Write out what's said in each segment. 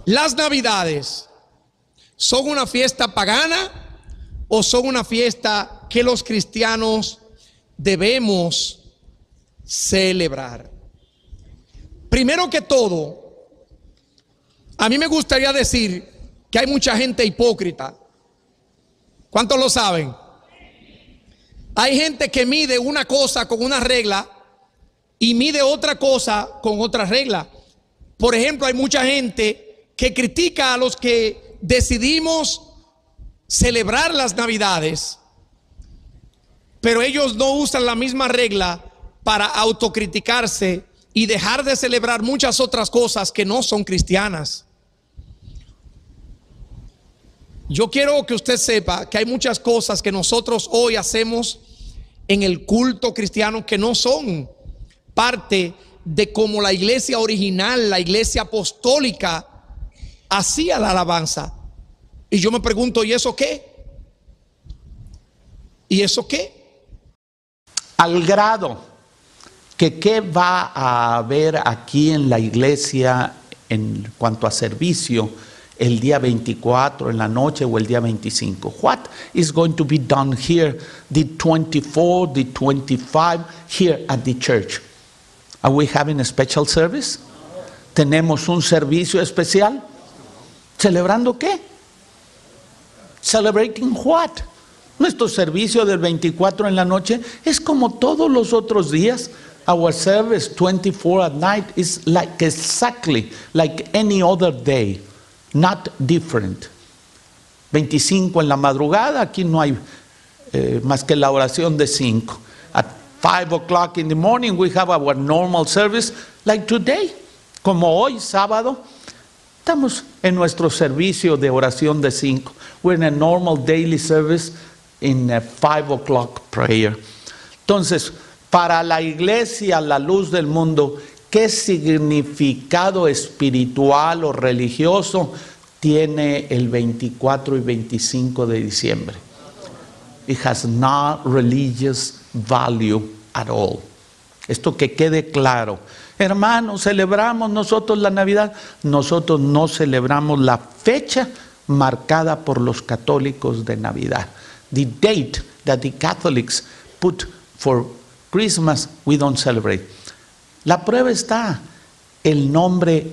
¿Las Navidades son una fiesta pagana o son una fiesta que los cristianos debemos celebrar? Primero que todo, a mí me gustaría decir que hay mucha gente hipócrita. ¿Cuántos lo saben? Hay gente que mide una cosa con una regla y mide otra cosa con otra regla. Por ejemplo, hay mucha gente que critica a los que decidimos celebrar las Navidades, pero ellos no usan la misma regla para autocriticarse y dejar de celebrar muchas otras cosas que no son cristianas. Yo quiero que usted sepa que hay muchas cosas que nosotros hoy hacemos en el culto cristiano que no son parte de cómo la iglesia original, la iglesia apostólica, hacía la alabanza. Y yo me pregunto, ¿y eso qué? ¿Y eso qué? Al grado que qué va a haber aquí en la iglesia en cuanto a servicio el día 24 en la noche o el día 25. What is going to be done here the 24, the 25 here at the church? Are we having a special service? ¿Tenemos un servicio especial? ¿Celebrando qué? Celebrating what? Nuestro servicio del 24 en la noche es como todos los otros días. Our service 24 at night is like exactly like any other day. Not different. 25 en la madrugada, aquí no hay más que la oración de 5. At 5 o'clock in the morning we have our normal service like today. Como hoy, sábado, estamos en nuestro servicio de oración de 5. We're in a normal daily service in a 5 o'clock prayer. Entonces, para la iglesia, la luz del mundo, ¿qué significado espiritual o religioso tiene el 24 y 25 de diciembre? It has no religious value at all. Esto que quede claro. Hermanos, celebramos nosotros la Navidad. Nosotros no celebramos la fecha marcada por los católicos de Navidad. The date that the Catholics put for Christmas, we don't celebrate. La prueba está, el nombre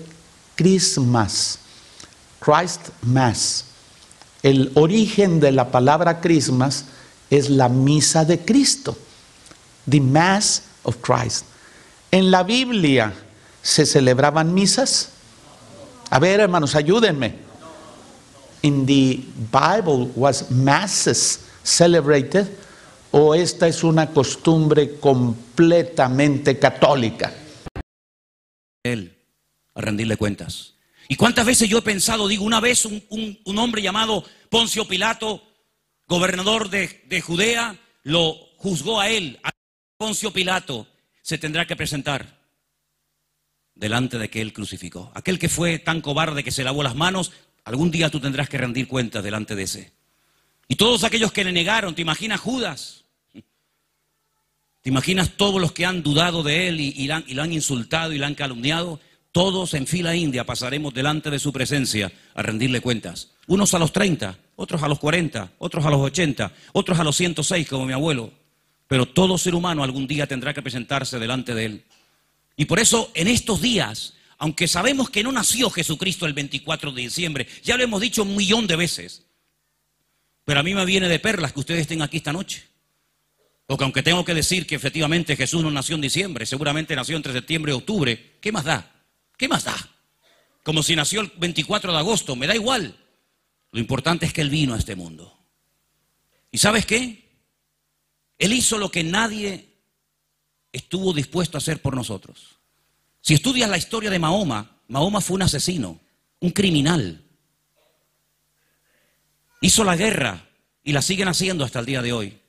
Christmas, Christ Mass. El origen de la palabra Christmas es la misa de Cristo, the Mass of Christ. En la Biblia se celebraban misas. A ver, hermanos, ayúdenme. In the Bible was masses celebrated, o esta es una costumbre completamente católica. Él, a rendirle cuentas. ¿Y cuántas veces yo he pensado, digo, una vez un hombre llamado Poncio Pilato, gobernador de Judea, lo juzgó a él, a Poncio Pilato, se tendrá que presentar delante de que él crucificó. Aquel que fue tan cobarde que se lavó las manos, algún día tú tendrás que rendir cuentas delante de ese. Y todos aquellos que le negaron, ¿te imaginas Judas? ¿Te imaginas todos los que han dudado de él y lo han insultado y lo han calumniado? Todos en fila india pasaremos delante de su presencia a rendirle cuentas. Unos a los 30, otros a los 40, otros a los 80, otros a los 106 como mi abuelo. Pero todo ser humano algún día tendrá que presentarse delante de él. Y por eso en estos días, aunque sabemos que no nació Jesucristo el 24 de diciembre, ya lo hemos dicho 1.000.000 de veces, pero a mí me viene de perlas que ustedes estén aquí esta noche. Porque aunque tengo que decir que efectivamente Jesús no nació en diciembre, seguramente nació entre septiembre y octubre, ¿qué más da? ¿Qué más da? Como si nació el 24 de agosto, me da igual. Lo importante es que Él vino a este mundo. ¿Y sabes qué? Él hizo lo que nadie estuvo dispuesto a hacer por nosotros. Si estudias la historia de Mahoma, Mahoma fue un asesino, un criminal. Hizo la guerra y la siguen haciendo hasta el día de hoy.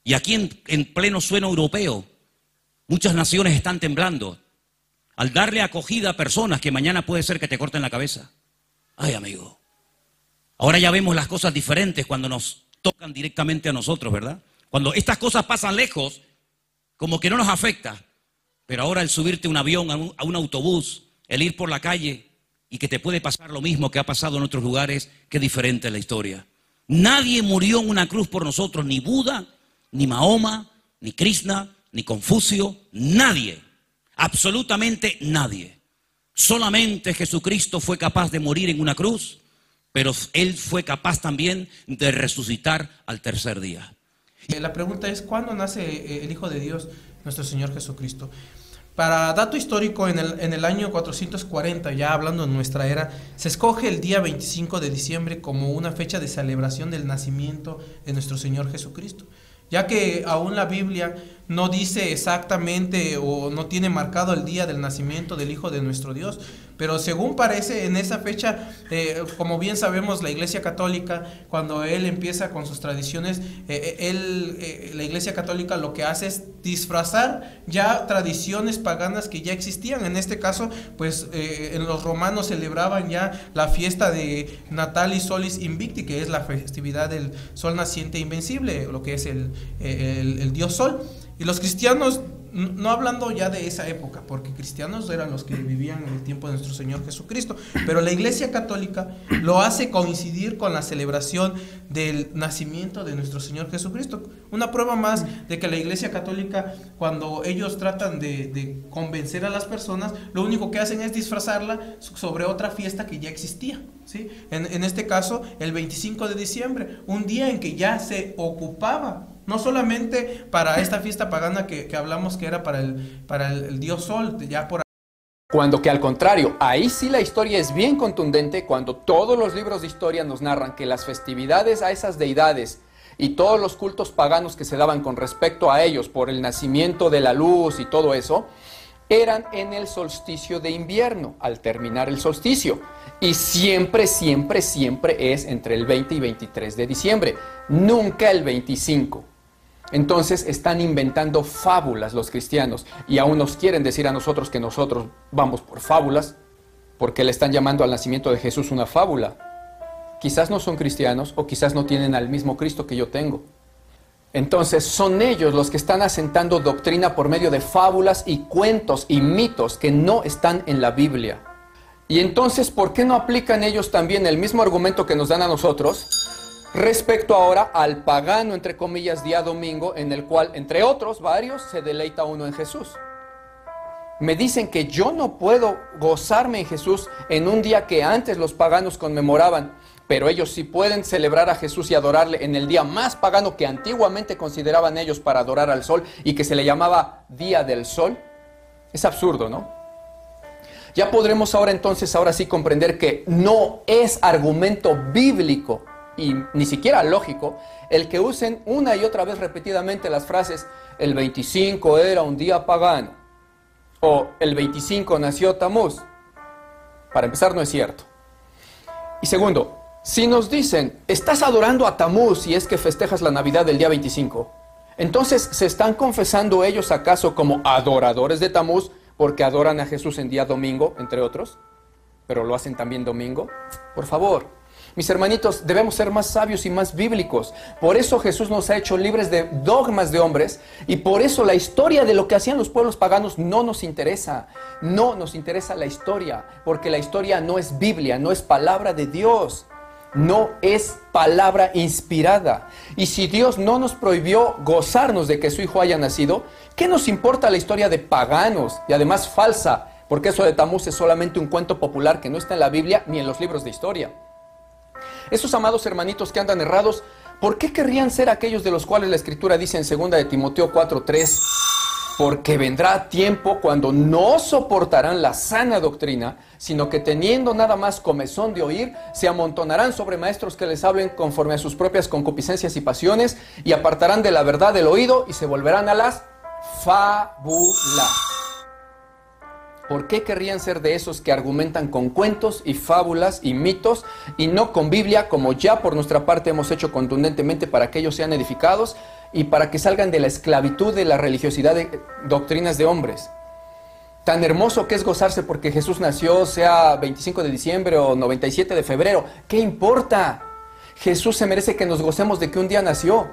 Y aquí en pleno suelo europeo, muchas naciones están temblando al darle acogida a personas que mañana puede ser que te corten la cabeza. Ay, amigo. Ahora ya vemos las cosas diferentes cuando nos tocan directamente a nosotros, ¿verdad? Cuando estas cosas pasan lejos, como que no nos afecta. Pero ahora el subirte a un avión, a un autobús, el ir por la calle, y que te puede pasar lo mismo que ha pasado en otros lugares, qué diferente es la historia. Nadie murió en una cruz por nosotros, ni Buda, ni Mahoma, ni Krishna, ni Confucio, nadie, absolutamente nadie. Solamente Jesucristo fue capaz de morir en una cruz, pero Él fue capaz también de resucitar al tercer día. La pregunta es, ¿cuándo nace el Hijo de Dios, nuestro Señor Jesucristo? Para dato histórico, en el año 440, ya hablando en nuestra era, se escoge el día 25 de diciembre como una fecha de celebración del nacimiento de nuestro Señor Jesucristo, ya que aún la Biblia no dice exactamente o no tiene marcado el día del nacimiento del Hijo de nuestro Dios, pero según parece en esa fecha, como bien sabemos, la Iglesia Católica, cuando él empieza con sus tradiciones, la Iglesia Católica lo que hace es disfrazar ya tradiciones paganas que ya existían. En este caso, pues en los romanos celebraban ya la fiesta de Natalis Solis Invicti, que es la festividad del sol naciente invencible, lo que es el dios sol. Y los cristianos, no hablando ya de esa época, porque cristianos eran los que vivían en el tiempo de nuestro Señor Jesucristo, pero la Iglesia Católica lo hace coincidir con la celebración del nacimiento de nuestro Señor Jesucristo. Una prueba más de que la Iglesia Católica, cuando ellos tratan de convencer a las personas, lo único que hacen es disfrazarla sobre otra fiesta que ya existía, ¿sí? En este caso, el 25 de diciembre, un día en que ya se ocupaba, no solamente para esta fiesta pagana que hablamos que era para el dios Sol, ya por... Cuando que al contrario, ahí sí la historia es bien contundente, cuando todos los libros de historia nos narran que las festividades a esas deidades y todos los cultos paganos que se daban con respecto a ellos por el nacimiento de la luz y todo eso, eran en el solsticio de invierno, al terminar el solsticio. Y siempre, siempre, siempre es entre el 20 y 23 de diciembre, nunca el 25. Entonces están inventando fábulas los cristianos y aún nos quieren decir a nosotros que nosotros vamos por fábulas porque le están llamando al nacimiento de Jesús una fábula. Quizás no son cristianos o quizás no tienen al mismo Cristo que yo tengo. Entonces son ellos los que están asentando doctrina por medio de fábulas y cuentos y mitos que no están en la Biblia. Y entonces, ¿por qué no aplican ellos también el mismo argumento que nos dan a nosotros respecto ahora al pagano, entre comillas, día domingo, en el cual, entre otros varios, se deleita uno en Jesús? Me dicen que yo no puedo gozarme en Jesús en un día que antes los paganos conmemoraban, pero ellos sí pueden celebrar a Jesús y adorarle en el día más pagano que antiguamente consideraban ellos para adorar al sol y que se le llamaba Día del Sol. Es absurdo, ¿no? Ya podremos ahora sí comprender que no es argumento bíblico y ni siquiera lógico el que usen una y otra vez repetidamente las frases el 25 era un día pagano o el 25 nació Tamuz. Para empezar, no es cierto. Y segundo, si nos dicen estás adorando a Tamuz si es que festejas la Navidad del día 25, entonces ¿se están confesando ellos acaso como adoradores de Tamuz porque adoran a Jesús en día domingo, entre otros, pero lo hacen también domingo? Por favor. Mis hermanitos, debemos ser más sabios y más bíblicos. Por eso Jesús nos ha hecho libres de dogmas de hombres y por eso la historia de lo que hacían los pueblos paganos no nos interesa. No nos interesa la historia, porque la historia no es Biblia, no es palabra de Dios. No es palabra inspirada. Y si Dios no nos prohibió gozarnos de que su Hijo haya nacido, ¿qué nos importa la historia de paganos? Y además falsa, porque eso de Tamuz es solamente un cuento popular que no está en la Biblia ni en los libros de historia. Esos amados hermanitos que andan errados, ¿por qué querrían ser aquellos de los cuales la Escritura dice en 2 de Timoteo 4:3? Porque vendrá tiempo cuando no soportarán la sana doctrina, sino que teniendo nada más comezón de oír, se amontonarán sobre maestros que les hablen conforme a sus propias concupiscencias y pasiones, y apartarán de la verdad del oído y se volverán a las fábulas. ¿Por qué querrían ser de esos que argumentan con cuentos y fábulas y mitos y no con Biblia, como ya por nuestra parte hemos hecho contundentemente para que ellos sean edificados y para que salgan de la esclavitud de la religiosidad de doctrinas de hombres? Tan hermoso que es gozarse porque Jesús nació, sea 25 de diciembre o 97 de febrero. ¿Qué importa? Jesús se merece que nos gocemos de que un día nació.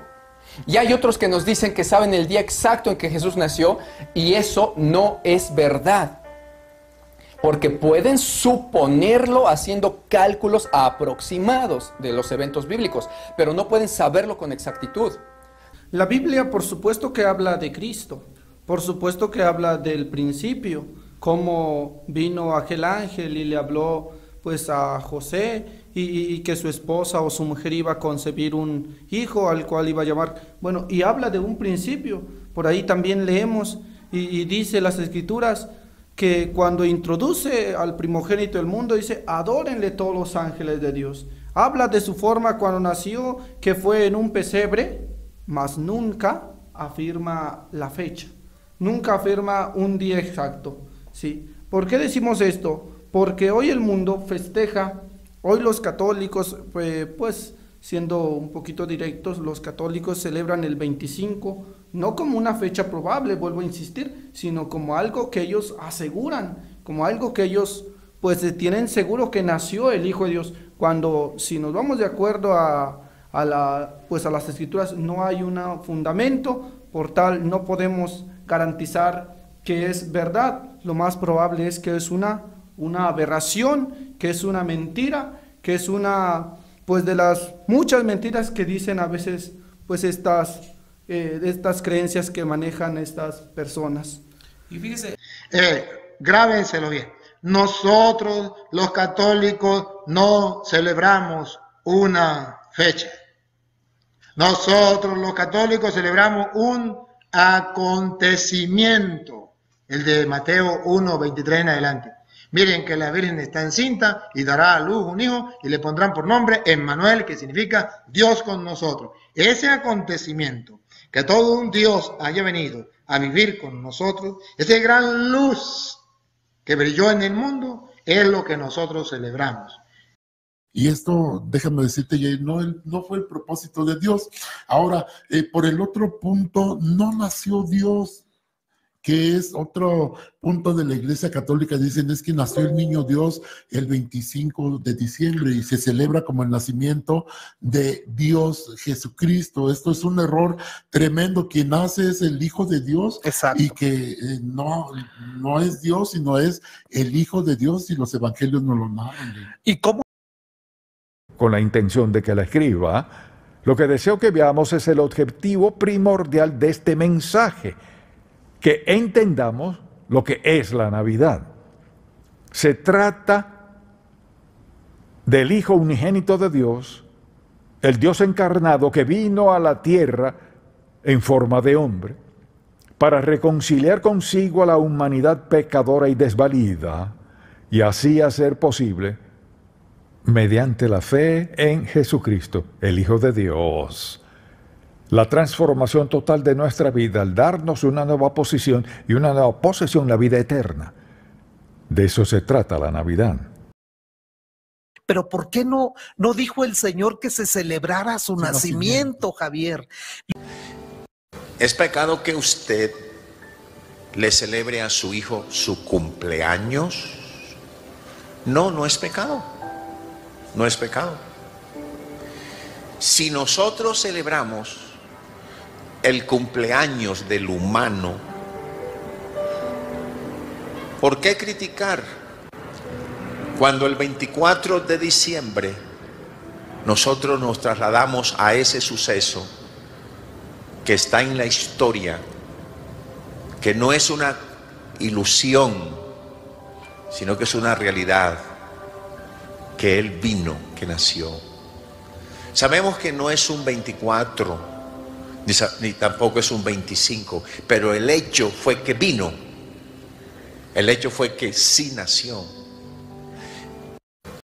Y hay otros que nos dicen que saben el día exacto en que Jesús nació y eso no es verdad. porque pueden suponerlo haciendo cálculos aproximados de los eventos bíblicos, pero no pueden saberlo con exactitud. La Biblia, por supuesto que habla de Cristo, por supuesto que habla del principio, cómo vino aquel ángel y le habló pues a José y que su esposa o su mujer iba a concebir un hijo al cual iba a llamar, bueno, y habla de un principio. Por ahí también leemos y dice las Escrituras que cuando introduce al primogénito del mundo, dice, adórenle todos los ángeles de Dios. Habla de su forma cuando nació, que fue en un pesebre, mas nunca afirma la fecha, nunca afirma un día exacto, ¿sí? ¿Por qué decimos esto? Porque hoy el mundo festeja, hoy los católicos, pues siendo un poquito directos, los católicos celebran el 25, no como una fecha probable, vuelvo a insistir, sino como algo que ellos aseguran, como algo que ellos pues tienen seguro que nació el Hijo de Dios, cuando si nos vamos de acuerdo a las Escrituras no hay un fundamento, por tal no podemos garantizar que es verdad. Lo más probable es que es una aberración, que es una mentira, que es una pues de las muchas mentiras que dicen a veces pues estas creencias que manejan estas personas. Y fíjese, grábenselo bien. Nosotros los católicos no celebramos una fecha. Nosotros los católicos celebramos un acontecimiento, el de Mateo 1:23 en adelante. Miren que la Virgen está encinta y dará a luz un hijo y le pondrán por nombre Emmanuel, que significa Dios con nosotros. Ese acontecimiento, que todo un Dios haya venido a vivir con nosotros, esa gran luz que brilló en el mundo, es lo que nosotros celebramos. Y esto, déjame decirte, no fue el propósito de Dios. Ahora, por el otro punto, no nació Dios, que es otro punto de la Iglesia Católica. Dicen, es que nació el niño Dios el 25 de diciembre y se celebra como el nacimiento de Dios Jesucristo. Esto es un error tremendo. Quien nace es el Hijo de Dios. exacto. Y que no es Dios, sino es el Hijo de Dios, y los evangelios no lo narran. ¿Y cómo? Con la intención de que la escriba, lo que deseo que veamos es el objetivo primordial de este mensaje, que entendamos lo que es la Navidad. Se trata del Hijo unigénito de Dios, el Dios encarnado que vino a la tierra en forma de hombre, para reconciliar consigo a la humanidad pecadora y desvalida, y así hacer posible, mediante la fe en Jesucristo, el Hijo de Dios, la transformación total de nuestra vida al darnos una nueva posición y una nueva posesión, la vida eterna. De eso se trata la Navidad. Pero ¿por qué no dijo el Señor que se celebrara su nacimiento, Javier? ¿Es pecado que usted le celebre a su hijo su cumpleaños? No, no es pecado. No es pecado. Si nosotros celebramos el cumpleaños del humano, ¿por qué criticar cuando el 24 de diciembre nosotros nos trasladamos a ese suceso que está en la historia, que no es una ilusión, sino que es una realidad, que Él vino, que nació? Sabemos que no es un 24, ni tampoco es un 25, pero el hecho fue que vino. El hecho fue que sí nació.